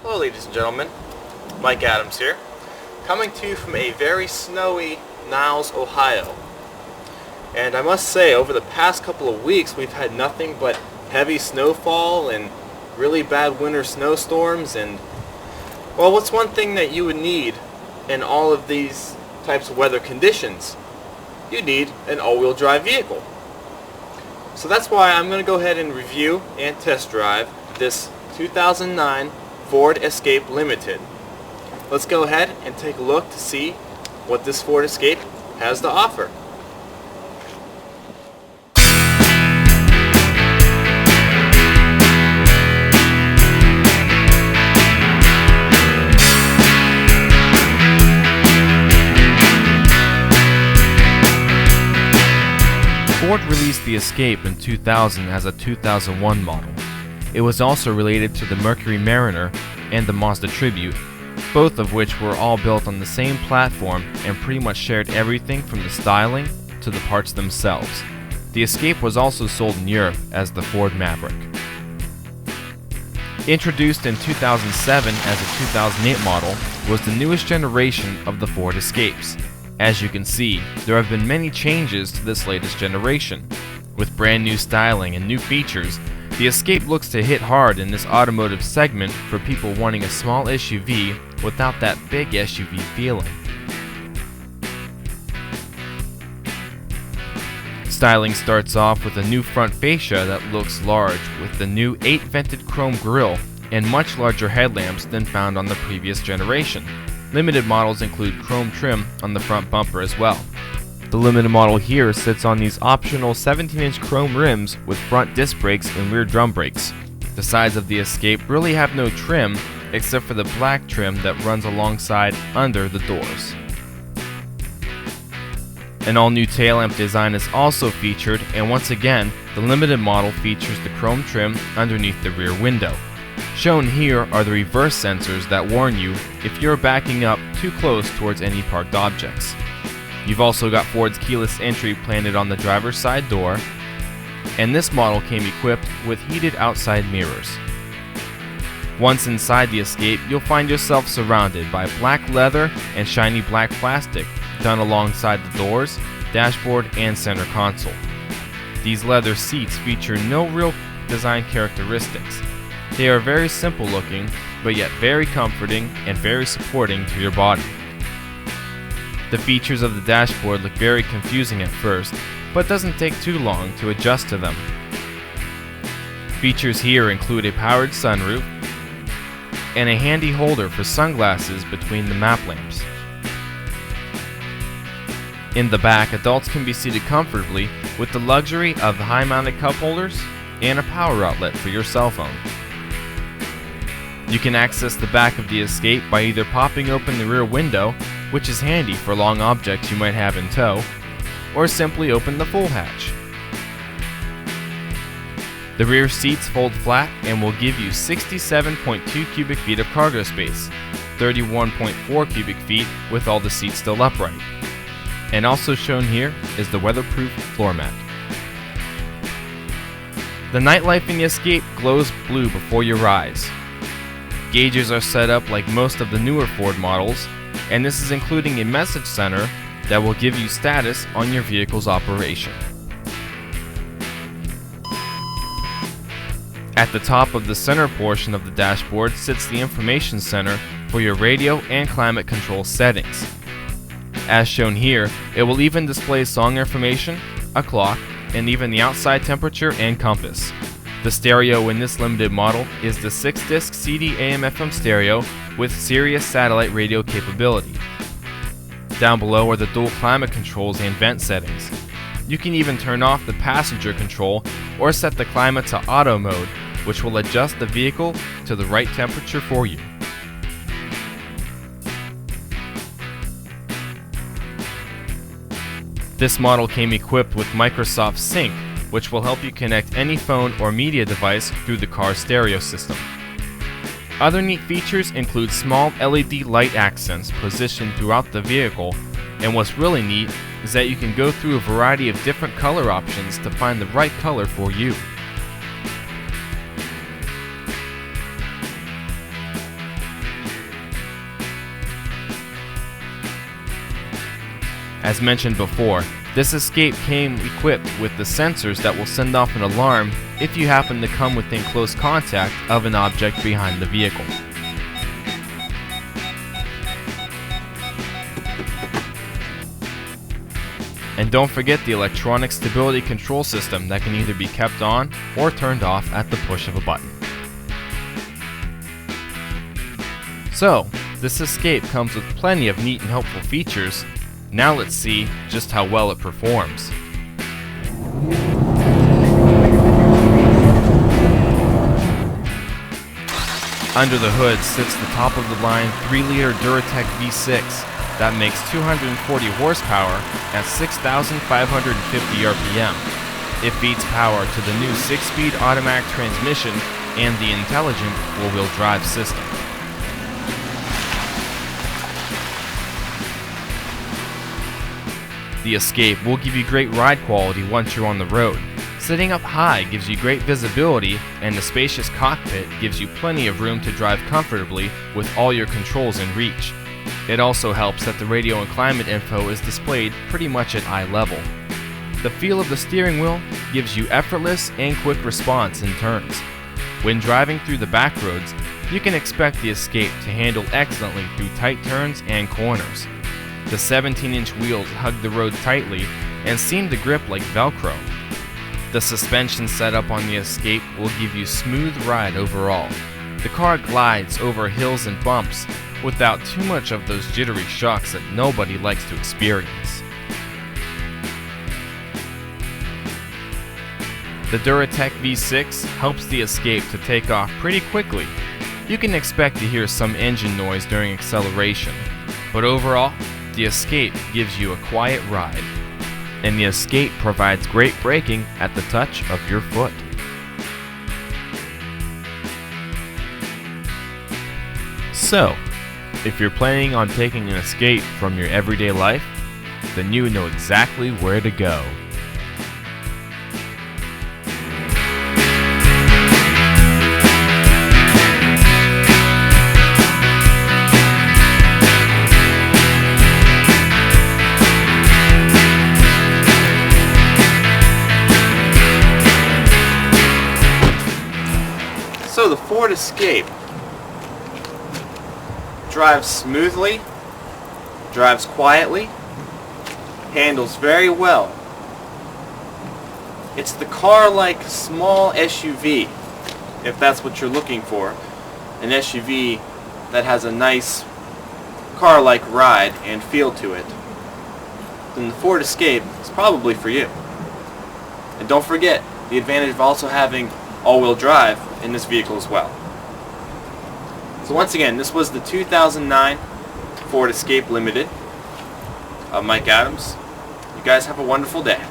Hello ladies and gentlemen, Mike Adams here, coming to you from a very snowy Niles, Ohio. And I must say, over the past couple of weeks we've had nothing but heavy snowfall and really bad winter snowstorms, and well, what's one thing that you would need in all of these types of weather conditions? You need an all-wheel drive vehicle. So that's why I'm going to go ahead and review and test drive this 2009 Ford Escape Limited. Let's go ahead and take a look to see what this Ford Escape has to offer. Ford released the Escape in 2000 as a 2001 model. It was also related to the Mercury Mariner and the Mazda Tribute, both of which were all built on the same platform and pretty much shared everything from the styling to the parts themselves. The Escape was also sold in Europe as the Ford Maverick. Introduced in 2007 as a 2008 model, was the newest generation of the Ford Escapes. As you can see, there have been many changes to this latest generation. With brand new styling and new features, the Escape looks to hit hard in this automotive segment for people wanting a small SUV without that big SUV feeling. Styling starts off with a new front fascia that looks large, with the new 8-vented chrome grille and much larger headlamps than found on the previous generation. Limited models include chrome trim on the front bumper as well. The limited model here sits on these optional 17-inch chrome rims with front disc brakes and rear drum brakes. The sides of the Escape really have no trim except for the black trim that runs alongside under the doors. An all-new tail lamp design is also featured, and once again, the limited model features the chrome trim underneath the rear window. Shown here are the reverse sensors that warn you if you're backing up too close towards any parked objects. You've also got Ford's keyless entry planted on the driver's side door, and this model came equipped with heated outside mirrors. Once inside the Escape, you'll find yourself surrounded by black leather and shiny black plastic done alongside the doors, dashboard, and center console. These leather seats feature no real design characteristics. They are very simple looking, but yet very comforting and very supporting to your body. The features of the dashboard look very confusing at first, but doesn't take too long to adjust to them. Features here include a powered sunroof and a handy holder for sunglasses between the map lamps. In the back, adults can be seated comfortably with the luxury of high-mounted cup holders and a power outlet for your cell phone. You can access the back of the Escape by either popping open the rear window, which is handy for long objects you might have in tow, or simply open the full hatch. The rear seats fold flat and will give you 67.2 cubic feet of cargo space, 31.4 cubic feet with all the seats still upright. And also shown here is the weatherproof floor mat. The nightlife in the Escape glows blue before your eyes. Gauges are set up like most of the newer Ford models, and this is including a message center that will give you status on your vehicle's operation. At the top of the center portion of the dashboard sits the information center for your radio and climate control settings. As shown here, it will even display song information, a clock, and even the outside temperature and compass. The stereo in this limited model is the 6-disc CD AM/FM stereo with Sirius satellite radio capability. Down below are the dual climate controls and vent settings. You can even turn off the passenger control or set the climate to auto mode, which will adjust the vehicle to the right temperature for you. This model came equipped with Microsoft Sync, which will help you connect any phone or media device through the car's stereo system. Other neat features include small LED light accents positioned throughout the vehicle, and what's really neat is that you can go through a variety of different color options to find the right color for you. As mentioned before, this Escape came equipped with the sensors that will send off an alarm if you happen to come within close contact of an object behind the vehicle. And don't forget the electronic stability control system that can either be kept on or turned off at the push of a button. So, this Escape comes with plenty of neat and helpful features. Now let's see just how well it performs. Under the hood sits the top-of-the-line 3-liter Duratec V6 that makes 240 horsepower at 6,550 RPM. It feeds power to the new 6-speed automatic transmission and the intelligent 4-wheel drive system. The Escape will give you great ride quality once you're on the road. Sitting up high gives you great visibility, and the spacious cockpit gives you plenty of room to drive comfortably with all your controls in reach. It also helps that the radio and climate info is displayed pretty much at eye level. The feel of the steering wheel gives you effortless and quick response in turns. When driving through the back roads, you can expect the Escape to handle excellently through tight turns and corners. The 17-inch wheels hug the road tightly and seem to grip like Velcro. The suspension setup on the Escape will give you smooth ride overall. The car glides over hills and bumps without too much of those jittery shocks that nobody likes to experience. The Duratec V6 helps the Escape to take off pretty quickly. You can expect to hear some engine noise during acceleration, but overall, the Escape gives you a quiet ride, and the Escape provides great braking at the touch of your foot. So, if you're planning on taking an escape from your everyday life, then you know exactly where to go. So the Ford Escape drives smoothly, drives quietly, handles very well. It's the car-like small SUV, if that's what you're looking for. An SUV that has a nice car-like ride and feel to it. Then the Ford Escape is probably for you. And don't forget the advantage of also having all-wheel drive in this vehicle as well. So once again, this was the 2009 Ford Escape Limited. Mike Adams. You guys have a wonderful day.